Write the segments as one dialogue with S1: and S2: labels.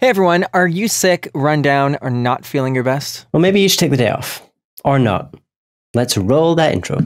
S1: Hey everyone, are you sick, run down, or not feeling your best?
S2: Well, maybe you should take the day off. Or not. Let's roll that intro.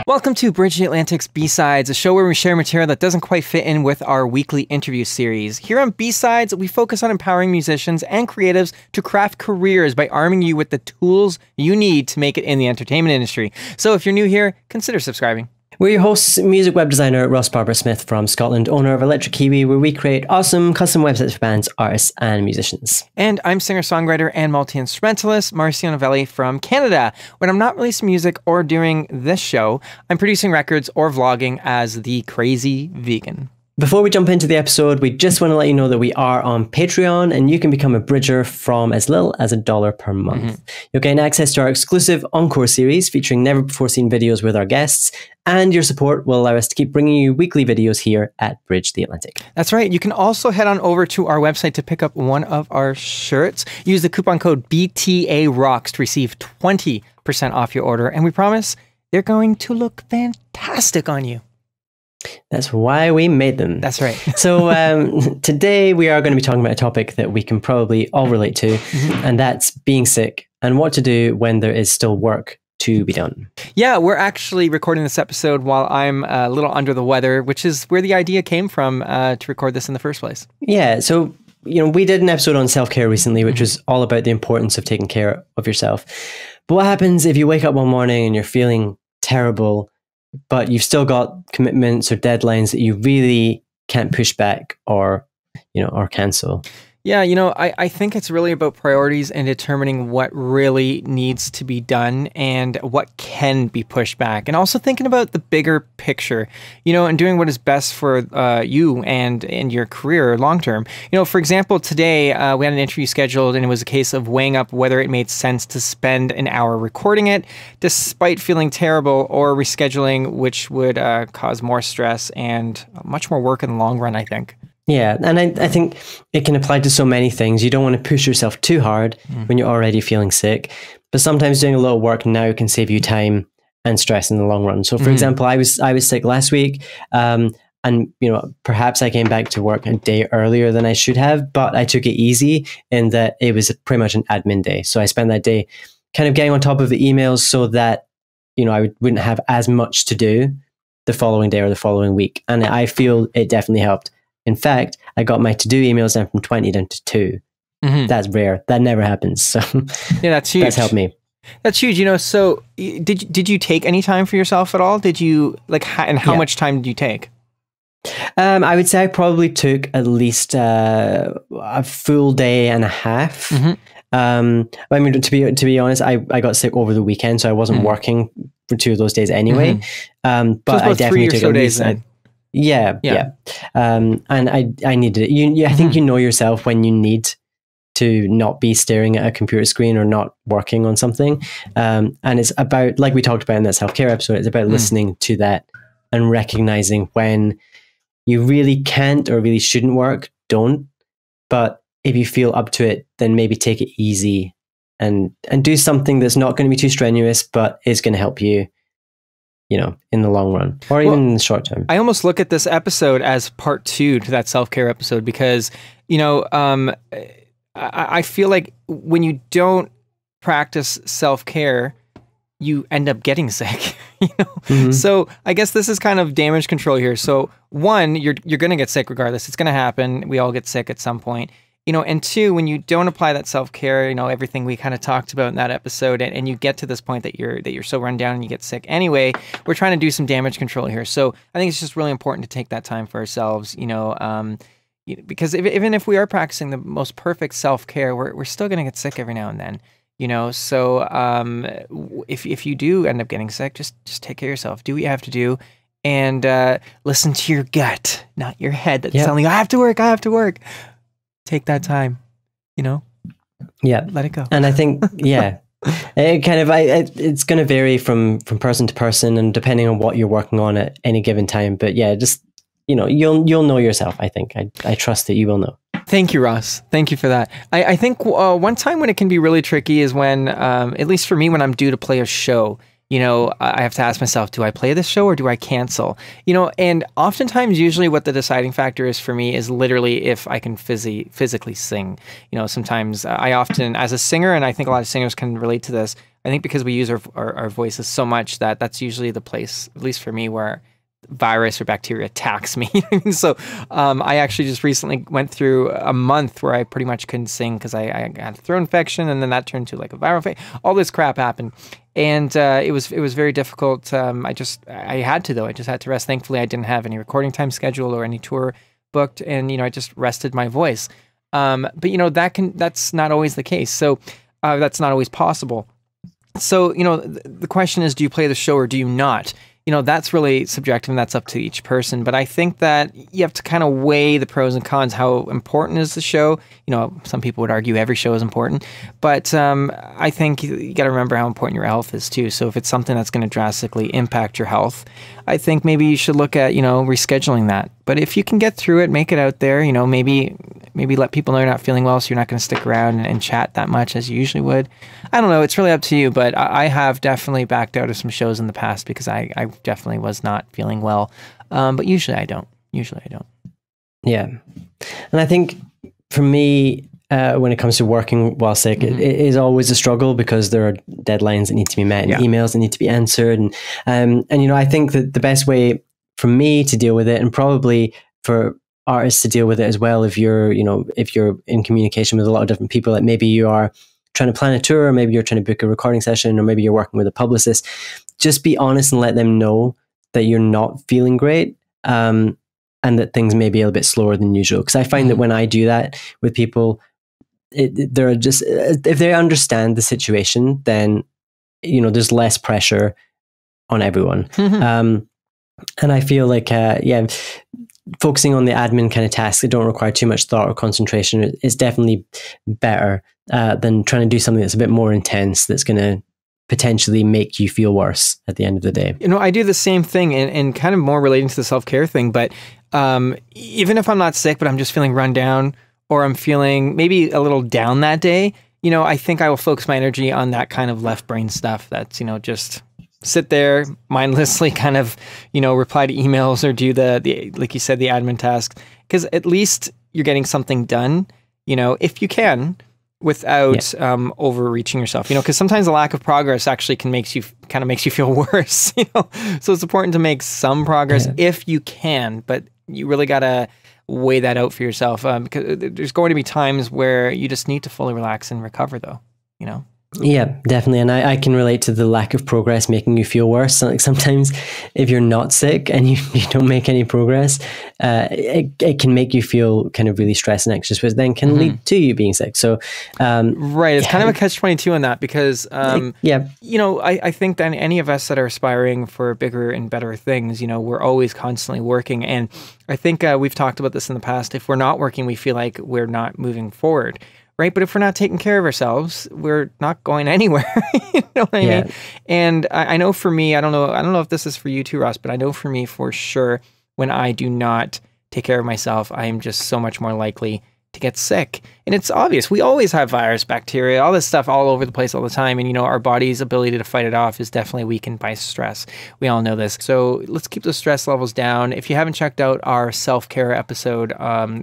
S1: Welcome to Bridge the Atlantic's B-Sides, a show where we share material that doesn't quite fit in with our weekly interview series. Here on B-Sides, we focus on empowering musicians and creatives to craft careers by arming you with the tools you need to make it in the entertainment industry. So if you're new here, consider subscribing.
S2: We're your hosts, music web designer Ross Barber-Smith from Scotland, owner of Electric Kiwi, where we create awesome custom websites for bands, artists, and musicians.
S1: And I'm singer-songwriter and multi-instrumentalist Marcio Novelli from Canada. When I'm not releasing music or doing this show, I'm producing records or vlogging as the Crazy Vegan.
S2: Before we jump into the episode, we just want to let you know that we are on Patreon and you can become a bridger from as little as $1 per month. You'll gain access to our exclusive Encore series featuring never-before-seen videos with our guests, and your support will allow us to keep bringing you weekly videos here at Bridge the Atlantic.
S1: That's right. You can also head on over to our website to pick up one of our shirts. Use the coupon code BTAROCKS to receive 20% off your order, and we promise they're going to look fantastic on you.
S2: That's why we made them.
S1: That's right.
S2: So today we are going to be talking about a topic that we can probably all relate to, and that's being sick and what to do when there is still work to be done.
S1: Yeah, we're actually recording this episode while I'm a little under the weather, which is where the idea came from to record this in the first place.
S2: Yeah, so we did an episode on self-care recently, which was all about the importance of taking care of yourself. But what happens if you wake up one morning and you're feeling terrible, but you've still got commitments or deadlines that you really can't push back or cancel?
S1: Yeah, I think it's really about priorities and determining what really needs to be done and what can be pushed back. And also thinking about the bigger picture, and doing what is best for you and in your career long term. For example, today we had an interview scheduled and it was a case of weighing up whether it made sense to spend an hour recording it despite feeling terrible, or rescheduling, which would cause more stress and much more work in the long run, I think.
S2: Yeah, and I think it can apply to so many things. You don't want to push yourself too hard when you're already feeling sick, but sometimes doing a little work now can save you time and stress in the long run. So, for example, I was sick last week, and perhaps I came back to work a day earlier than I should have, but I took it easy in that it was pretty much an admin day. So I spent that day kind of getting on top of the emails so that I wouldn't have as much to do the following day or the following week, and I feel it definitely helped. In fact, I got my to-do emails down from 20 down to 2. That's rare. That never happens. So
S1: yeah, that's huge.
S2: That's helped me.
S1: That's huge. So did you take any time for yourself at all? Did you and how much time did you take?
S2: I would say I probably took at least a full day and a half. I mean, to be honest, I got sick over the weekend, so I wasn't working for 2 of those days anyway. But
S1: so
S2: I definitely took at least.
S1: Then.
S2: Yeah. And I needed it. I think you know yourself when you need to not be staring at a computer screen or not working on something. And it's about, like we talked about in that self-care episode, it's about listening to that and recognizing when you really can't or really shouldn't work, don't. But if you feel up to it, then maybe take it easy and do something that's not going to be too strenuous, but is going to help you, in the long run, or even in the short term.
S1: I almost look at this episode as part 2 to that self-care episode because, I feel like when you don't practice self-care, you end up getting sick, So I guess this is kind of damage control here. So 1, you're going to get sick regardless. It's going to happen. We all get sick at some point. And 2, when you don't apply that self-care, everything we kind of talked about in that episode, and you get to this point that you're so run down and you get sick anyway, we're trying to do some damage control here. So I think it's just really important to take that time for ourselves, because even if we are practicing the most perfect self-care, we're still going to get sick every now and then, So if you do end up getting sick, just take care of yourself, do what you have to do, and listen to your gut, not your head that's telling you, I have to work. Take that time,
S2: Yeah.
S1: Let it go.
S2: And I think, it kind of, it's going to vary from person to person and depending on what you're working on at any given time. But yeah, just, you'll know yourself, I think. I trust that you will know.
S1: Thank you, Ross. Thank you for that. I think one time when it can be really tricky is when, at least for me, when I'm due to play a show I have to ask myself, do I play this show or do I cancel? And oftentimes, usually what the deciding factor is for me is literally if I can physically sing. Sometimes I often, as a singer, and I think a lot of singers can relate to this, I think because we use our voices so much that's usually the place, at least for me, where virus or bacteria attacks me. So I actually just recently went through a month where I pretty much couldn't sing because I had a throat infection, and then that turned to like a viral thing. All this crap happened, and it was very difficult. I had to, though. I just had to rest. Thankfully, I didn't have any recording time scheduled or any tour booked, and I just rested my voice. But that's not always the case. So that's not always possible. So the question is, do you play the show or do you not? That's really subjective, and that's up to each person. But I think that you have to kind of weigh the pros and cons. How important is the show? Some people would argue every show is important, but I think you got to remember how important your health is too. So if it's something that's going to drastically impact your health, I think maybe you should look at, rescheduling that. But if you can get through it, make it out there, maybe let people know you're not feeling well, so you're not going to stick around and chat that much as you usually would. I don't know. It's really up to you, but I have definitely backed out of some shows in the past because I definitely was not feeling well. But usually I don't.
S2: Yeah. And I think for me, when it comes to working while sick, it is always a struggle because there are deadlines that need to be met and emails that need to be answered. And I think that the best way for me to deal with it, and probably for artists to deal with it as well, if you're in communication with a lot of different people, like maybe you are trying to plan a tour, or maybe you're trying to book a recording session, or maybe you're working with a publicist, just be honest and let them know that you're not feeling great, and that things may be a little bit slower than usual. Because I find that when I do that with people, they're just, if they understand the situation, then there's less pressure on everyone. And I feel like focusing on the admin kind of tasks that don't require too much thought or concentration is definitely better than trying to do something that's a bit more intense, that's going to potentially make you feel worse at the end of the day.
S1: I do the same thing, and kind of more relating to the self-care thing, but even if I'm not sick, but I'm just feeling run down, or I'm feeling maybe a little down that day, I think I will focus my energy on that kind of left brain stuff that's, just sit there mindlessly kind of, reply to emails or do the like you said, the admin tasks, because at least you're getting something done, if you can, without overreaching yourself, because sometimes the lack of progress actually makes you feel worse, so it's important to make some progress if you can, but you really got to weigh that out for yourself, because there's going to be times where you just need to fully relax and recover, though.
S2: Yeah, definitely. And I can relate to the lack of progress making you feel worse. So, like, sometimes if you're not sick and you don't make any progress, it can make you feel kind of really stressed and anxious, which then can lead to you being sick. So,
S1: right. It's kind of a catch-22 on that, because, I think that any of us that are aspiring for bigger and better things, we're always constantly working. And I think we've talked about this in the past. If we're not working, we feel like we're not moving forward. Right. But if we're not taking care of ourselves, we're not going anywhere. You know what I mean? And I know for me, I don't know if this is for you too, Ross, but I know for me for sure, when I do not take care of myself, I am just so much more likely to get sick. And it's obvious. We always have virus, bacteria, all this stuff all over the place all the time. And, our body's ability to fight it off is definitely weakened by stress. We all know this. So let's keep the stress levels down. If you haven't checked out our self-care episode,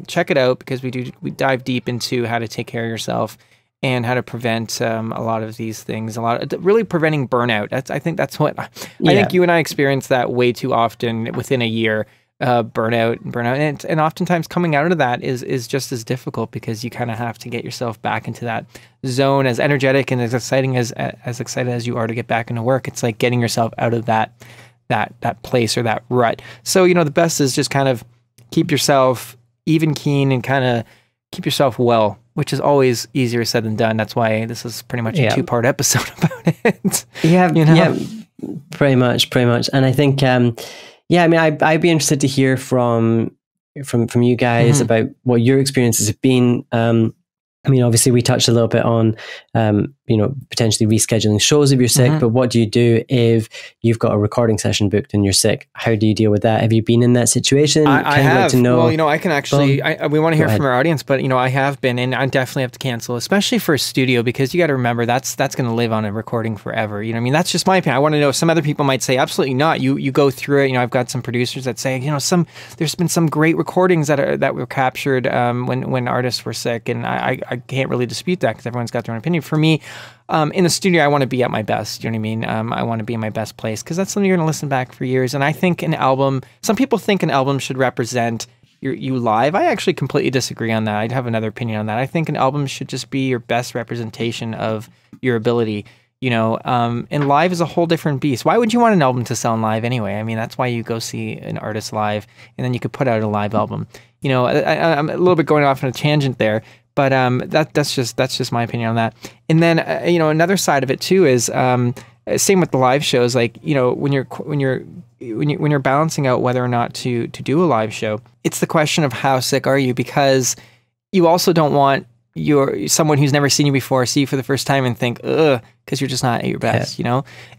S1: check it out, because we dive deep into how to take care of yourself and how to prevent a lot of these things, really preventing burnout. I think that's what, I think you and I experience that way too often within a year. Burnout, and oftentimes coming out of that is just as difficult, because you kind of have to get yourself back into that zone, as energetic and as exciting as excited as you are to get back into work. It's like getting yourself out of that place or that rut. So the best is just kind of keep yourself even keen and kind of keep yourself well, which is always easier said than done. That's why this is pretty much a 2-part episode about it.
S2: Yeah, pretty much. And I think I'd be interested to hear from you guys about what your experiences have been I mean, obviously, we touched a little bit on, potentially rescheduling shows if you're sick. But what do you do if you've got a recording session booked and you're sick? How do you deal with that? Have you been in that situation?
S1: I have.
S2: Like to know?
S1: Well, I can actually. We want to hear from our audience, but I have been, and I definitely have to cancel, especially for a studio, because you got to remember that's going to live on a recording forever. You know what I mean? That's just my opinion. I want to know. Some other people might say absolutely not. You go through it. I've got some producers that say, there's been some great recordings that were captured when artists were sick, and I can't really dispute that because everyone's got their own opinion. For me, in the studio, I want to be at my best. You know what I mean? I want to be in my best place because that's something you're going to listen back for years. And I think some people think an album should represent you live. I actually completely disagree on that. I'd have another opinion on that. I think an album should just be your best representation of your ability. And live is a whole different beast. Why would you want an album to sound live anyway? I mean, that's why you go see an artist live, and then you could put out a live album. I'm a little bit going off on a tangent there, but that's just my opinion on that. And then another side of it too is same with the live shows. Like when you're balancing out whether or not to do a live show, it's the question of how sick are you, because you also don't want someone who's never seen you before see you for the first time and think, ugh, because you're just not at your best,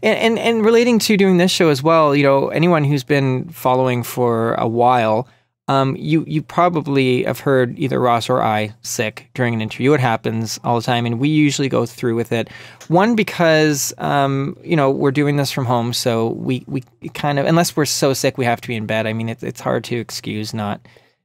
S1: And relating to doing this show as well, anyone who's been following for a while, you probably have heard either Ross or I sick during an interview. It happens all the time, and we usually go through with it. One, because we're doing this from home, so we kind of, unless we're so sick we have to be in bed. I mean, it's hard to excuse not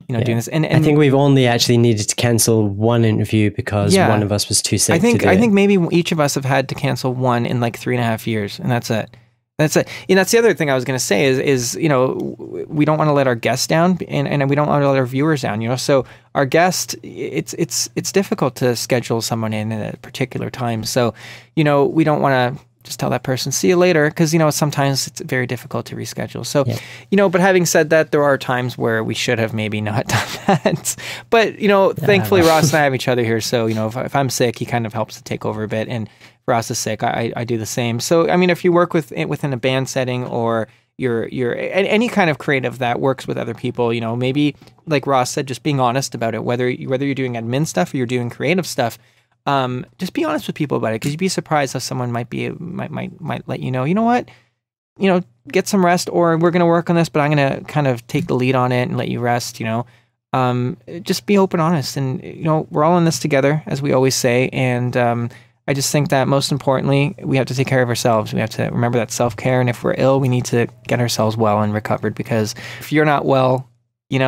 S1: doing this. And
S2: I think we've only actually needed to cancel one interview because one of us was too sick.
S1: I think maybe each of us have had to cancel one in like 3.5 years, and that's it. That's it. And that's the other thing I was going to say is we don't want to let our guests down, and we don't want to let our viewers down. So our guest, it's difficult to schedule someone in at a particular time. So we don't want to just tell that person, see you later, because sometimes it's very difficult to reschedule. So but having said that, there are times where we should have maybe not done that. But thankfully Ross and I have each other here, so if I'm sick, he kind of helps to take over a bit, and if Ross is sick, I do the same. So I mean, if you work within a band setting, or you're any kind of creative that works with other people, maybe like Ross said, just being honest about it, whether you're doing admin stuff or you're doing creative stuff. Just be honest with people about it, because you'd be surprised how someone might let you know what, get some rest, or we're going to work on this, but I'm going to kind of take the lead on it and let you rest. Just be open, honest, and we're all in this together, as we always say. And I just think that most importantly, we have to take care of ourselves. We have to remember that self-care, and if we're ill, we need to get ourselves well and recovered, because if you're not well, you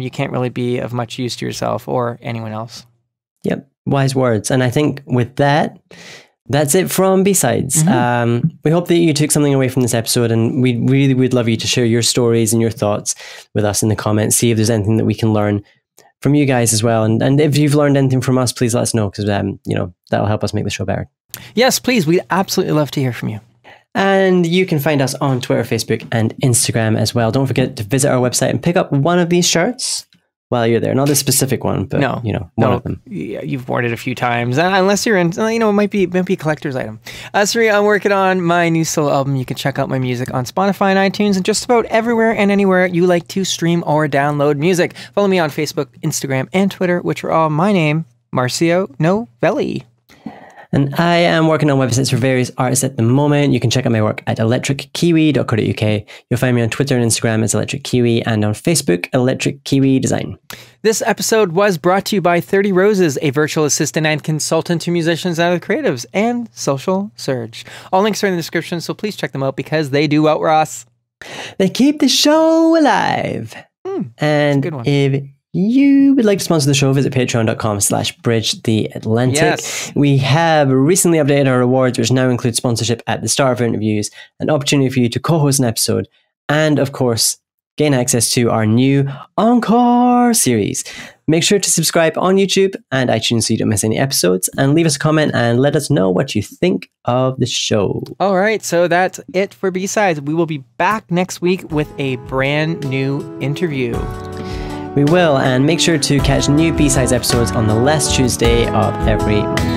S1: can't really be of much use to yourself or anyone else. Yep.
S2: Wise words. And I think with that, that's it from B-Sides. We hope that you took something away from this episode, and we really would love you to share your stories and your thoughts with us in the comments. See if there's anything that we can learn from you guys as well. And if you've learned anything from us, please let us know, because that'll help us make the show better.
S1: Yes, please. We'd absolutely love to hear from you.
S2: And you can find us on Twitter, Facebook, and Instagram as well. Don't forget to visit our website and pick up one of these shirts while you're there. Not a specific one, but one of them.
S1: Yeah, you've worn it a few times, unless you're in, it might be a collector's item. As for me, I'm working on my new solo album. You can check out my music on Spotify and iTunes, and just about everywhere and anywhere you like to stream or download music. Follow me on Facebook, Instagram, and Twitter, which are all my name, Marcio Novelli.
S2: And I am working on websites for various artists at the moment. You can check out my work at electrickiwi.co.uk. You'll find me on Twitter and Instagram as Electric Kiwi, and on Facebook, Electric Kiwi Design.
S1: This episode was brought to you by 30 Roses, a virtual assistant and consultant to musicians and other creatives, and Social Surge. All links are in the description, so please check them out, because they do what, Ross?
S2: They keep the show alive. And if you would like to sponsor the show, visit patreon.com/bridgetheatlantic.
S1: Yes.
S2: We have recently updated our rewards, which now include sponsorship at the start of our interviews, an opportunity for you to co-host an episode, and of course, gain access to our new Encore series. Make sure to subscribe on YouTube and iTunes so you don't miss any episodes, and leave us a comment and let us know what you think of the show.
S1: All right, so that's it for B-Sides. We will be back next week with a brand new interview.
S2: We will, and make sure to catch new B-Sides episodes on the last Tuesday of every month.